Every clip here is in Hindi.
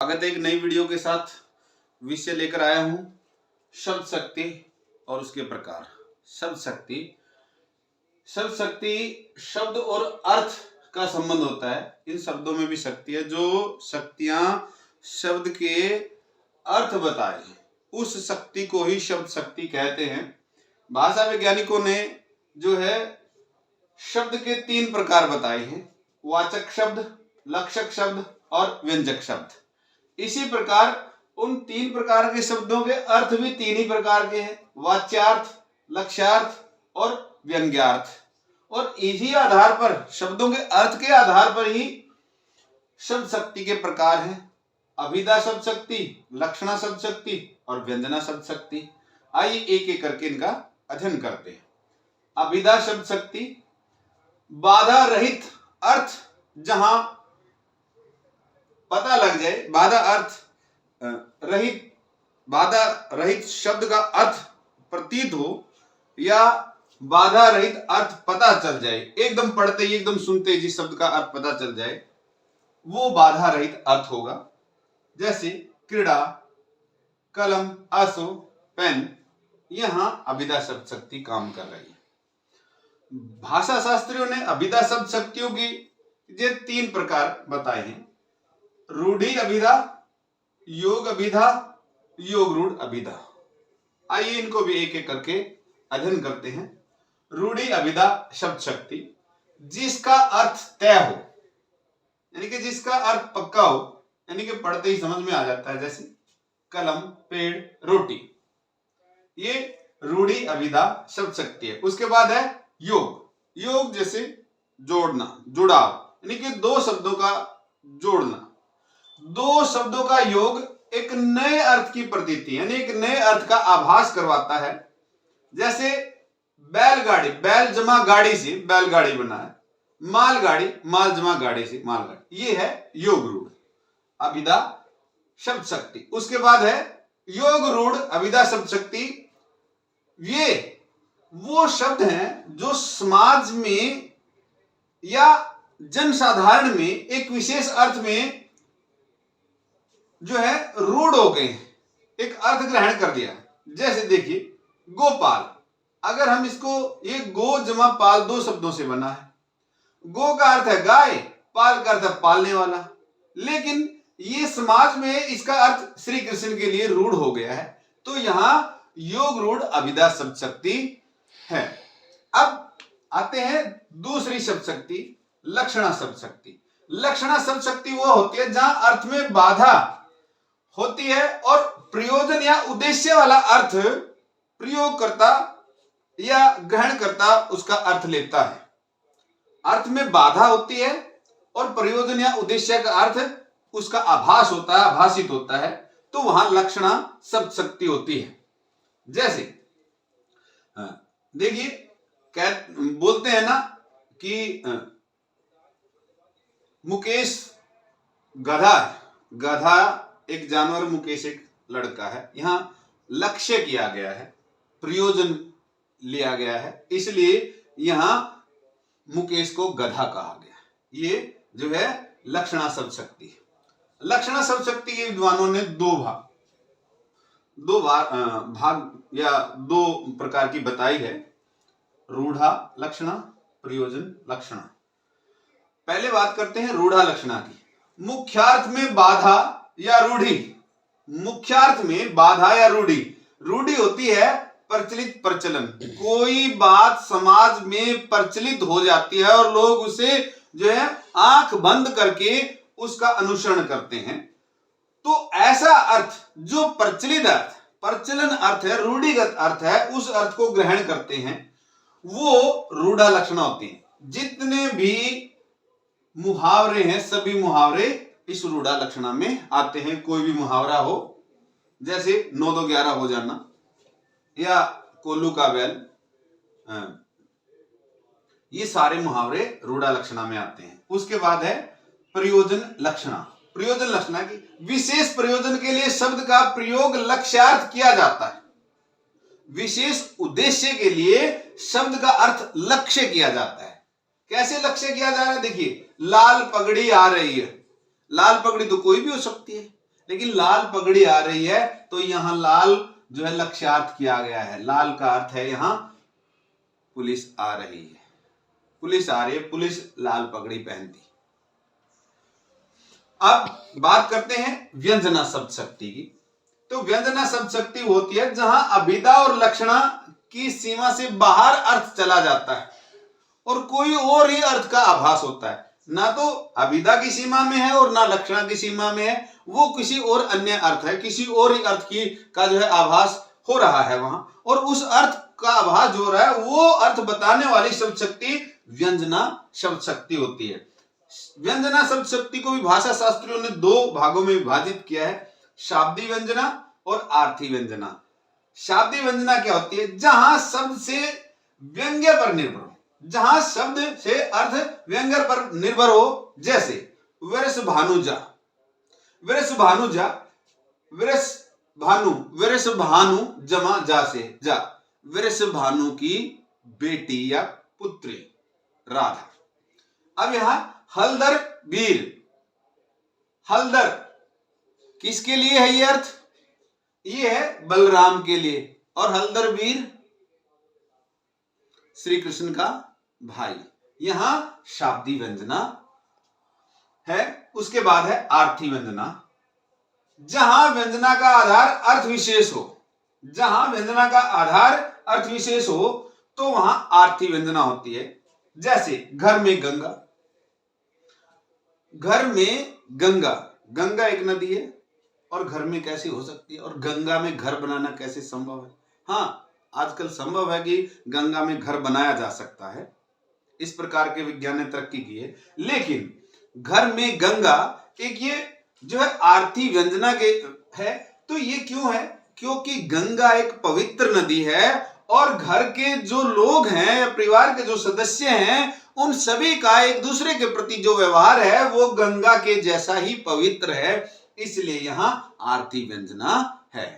स्वागत है एक नई वीडियो के साथ। विषय लेकर आया हूं शब्द शक्ति और उसके प्रकार। शब्द शक्ति शब्द और अर्थ का संबंध होता है। इन शब्दों में भी शक्ति है। जो शक्तियां शब्द के अर्थ बताए उस शक्ति को ही शब्द शक्ति कहते हैं। भाषा वैज्ञानिकों ने जो है शब्द के 3 प्रकार बताए हैं: वाचक शब्द, लक्षक शब्द और व्यंजक शब्द। इसी प्रकार उन 3 प्रकार के शब्दों के अर्थ भी 3 ही प्रकार के हैं: वाच्यार्थ, लक्ष्यार्थ और व्यंग्यार्थ। और इसी आधार पर, शब्दों के अर्थ के आधार पर ही शब्द शक्ति के प्रकार हैं: अभिधा शब्द शक्ति, लक्षणा शब्द शक्ति और व्यंजना शब्द शक्ति। आइए एक एक करके इनका अध्ययन करते हैं। अभिधा शब्द शक्ति बाधा रहित अर्थ, जहां पता लग जाए बाधा रहित शब्द का अर्थ प्रतीत हो या बाधा रहित अर्थ पता चल जाए, एकदम पढ़ते ही एकदम सुनते ही जिस शब्द का अर्थ पता चल जाए वो बाधा रहित अर्थ होगा। जैसे क्रीड़ा, कलम, आंसू, पेन। यहां अभिधा शब्द शक्ति काम कर रही है। भाषा शास्त्रियों ने अभिधा शब्द शक्तियों की ये 3 प्रकार बताए हैं: रूढ़ि अभिधा, योग अभिधा, योग रूढ़ अभिधा। आइए इनको भी एक एक करके अध्ययन करते हैं। रूढ़ि अभिधा शब्द शक्ति जिसका अर्थ तय हो, यानी कि जिसका अर्थ पक्का हो, यानी कि पढ़ते ही समझ में आ जाता है। जैसे कलम, पेड़, रोटी। ये रूढ़ि अभिधा शब्द शक्ति है। उसके बाद है योग, जैसे जोड़ना, जुड़ाव, यानी कि 2 शब्दों का जोड़ना। 2 शब्दों का योग एक नए अर्थ की प्रतीति, यानी एक नए अर्थ का आभास करवाता है। जैसे बैलगाड़ी, बैल जमा गाड़ी से बैलगाड़ी बना है। मालगाड़ी, माल जमा गाड़ी से मालगाड़ी। ये है योग रूढ़ अभिधा शब्द शक्ति। उसके बाद है योग रूढ़ अभिधा शब्द शक्ति। ये वो शब्द हैं जो समाज में या जनसाधारण में एक विशेष अर्थ में जो है रूढ़ हो गए, एक अर्थ ग्रहण कर दिया। जैसे देखिए गोपाल, अगर हम इसको, ये गो जमा पाल 2 शब्दों से बना है। गो का अर्थ है गाय, पाल का अर्थ है पालने वाला। लेकिन ये समाज में इसका अर्थ श्री कृष्ण के लिए रूढ़ हो गया है। तो यहां योग रूढ़ अभिधा शब्द शक्ति है। अब आते हैं दूसरी शब्द शक्ति, लक्षणा शब्द शक्ति। लक्षणा शब्द शक्ति वो होती है जहां अर्थ में बाधा होती है और प्रयोजन या उद्देश्य वाला अर्थ प्रयोगकर्ता या ग्रहणकर्ता उसका अर्थ लेता है। अर्थ में बाधा होती है और प्रयोजन या उद्देश्य का अर्थ उसका आभास होता है, आभासित होता है, तो वहां लक्षणा शब्द शक्ति होती है। जैसे देखिए बोलते हैं ना कि मुकेश गधा है। गधा एक जानवर, मुकेश एक लड़का है। यहां लक्ष्य किया गया है, प्रयोजन लिया गया है, इसलिए यहां मुकेश को गधा कहा गया। ये जो है लक्षणा शब्द शक्ति है। लक्षणा शब्द शक्ति के विद्वानों ने 2 भाग या 2 प्रकार की बताई है: रूढ़ा लक्षणा, प्रयोजन लक्षणा। पहले बात करते हैं रूढ़ा लक्षणा की। मुख्यार्थ में बाधा या रूढ़ि। मुख्यार्थ में बाधा या रूढ़ि। रूढ़ि होती है प्रचलित, प्रचलन। कोई बात समाज में प्रचलित हो जाती है और लोग उसे जो है आंख बंद करके उसका अनुसरण करते हैं। तो ऐसा अर्थ जो प्रचलित अर्थ, प्रचलन अर्थ है, रूढ़िगत अर्थ है, उस अर्थ को ग्रहण करते हैं, वो रूढ़ा लक्षणा होती है। जितने भी मुहावरे हैं, सभी मुहावरे इस रूढ़ा लक्षणा में आते हैं। कोई भी मुहावरा हो, जैसे 9 2 11 हो जाना या कोल्लू का बैल, ये सारे मुहावरे रूढ़ा लक्षणा में आते हैं। उसके बाद है प्रयोजन लक्षणा। प्रयोजन लक्षणा की विशेष प्रयोजन के लिए शब्द का प्रयोग लक्ष्यार्थ किया जाता है। विशेष उद्देश्य के लिए शब्द का अर्थ लक्ष्य किया जाता है। कैसे लक्ष्य किया जा रहा है? देखिए, लाल पगड़ी आ रही है। लाल पगड़ी तो कोई भी हो सकती है, लेकिन लाल पगड़ी आ रही है तो यहां लाल जो है लक्ष्यार्थ किया गया है। लाल का अर्थ है यहां पुलिस आ रही है, पुलिस आ रही है, पुलिस लाल पगड़ी पहनती। अब बात करते हैं व्यंजना शब्द शक्ति की। तो व्यंजना शब्द शक्ति होती है जहां अभिधा और लक्षणा की सीमा से बाहर अर्थ चला जाता है और कोई और ही अर्थ का आभास होता है। ना तो अभिधा की सीमा में है और ना लक्षणा की सीमा में है, वो किसी और अन्य अर्थ है, किसी और ही अर्थ की का जो है आभास हो रहा है वहां, और उस अर्थ का आभास जो हो रहा है वो अर्थ बताने वाली शब्द शक्ति व्यंजना शब्द शक्ति होती है। व्यंजना शब्द शक्ति को भी भाषा शास्त्रियों ने दो भागों में विभाजित किया है, शाब्दी व्यंजना और आर्थी व्यंजना। शाब्दी व्यंजना क्या होती है? जहां शब्द से व्यंग्य पर निर्भर हो, जहां शब्द से अर्थ व्यंग्य पर निर्भर हो, जैसे विरस भानुजा, विरस भानुजा, विरस भानु, विरस भानु जमा जा से जा, विरस भानु की बेटी या पुत्री राधा। अब यहां हलदर वीर, हलदर किसके लिए है ये अर्थ? ये है बलराम के लिए, और हलदर वीर श्री कृष्ण का भाई। यहां शाब्दी व्यंजना है। उसके बाद है आर्थी व्यंजना, जहां व्यंजना का आधार अर्थ विशेष हो, जहां व्यंजना का आधार अर्थ विशेष हो तो वहां आर्थी व्यंजना होती है। जैसे घर में गंगा, घर में गंगा, गंगा एक नदी है और घर में कैसे हो सकती है, और गंगा में घर बनाना कैसे संभव है? हाँ, आजकल संभव है कि गंगा में घर बनाया जा सकता है, इस प्रकार के विज्ञान ने तरक्की की है। लेकिन घर में गंगा एक ये जो है आर्थी व्यंजना के है। तो ये क्यों है? क्योंकि गंगा एक पवित्र नदी है और घर के जो लोग हैं या परिवार के जो सदस्य हैं उन सभी का एक दूसरे के प्रति जो व्यवहार है वो गंगा के जैसा ही पवित्र है, इसलिए यहां आर्थी व्यंजना है।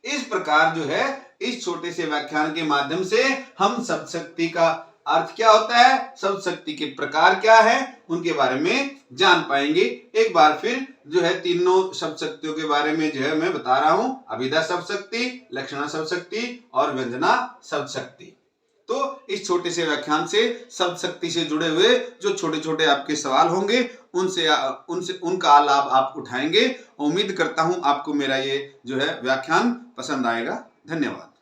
इस प्रकार जो है इस छोटे से व्याख्यान के माध्यम से हम शब्द शक्ति का अर्थ क्या होता है, शब्द शक्ति के प्रकार क्या है, उनके बारे में जान पाएंगे। एक बार फिर जो है तीनों शब्द शक्तियों के बारे में जो है मैं बता रहा हूं, अभिधा शब्द शक्ति, लक्षणा शब्द शक्ति और व्यंजना शब्द शक्ति। तो इस छोटे से व्याख्यान से शब्द शक्ति से जुड़े हुए जो छोटे छोटे आपके सवाल होंगे उनका लाभ आप उठाएंगे। उम्मीद करता हूं आपको मेरा ये जो है व्याख्यान पसंद आएगा। धन्यवाद।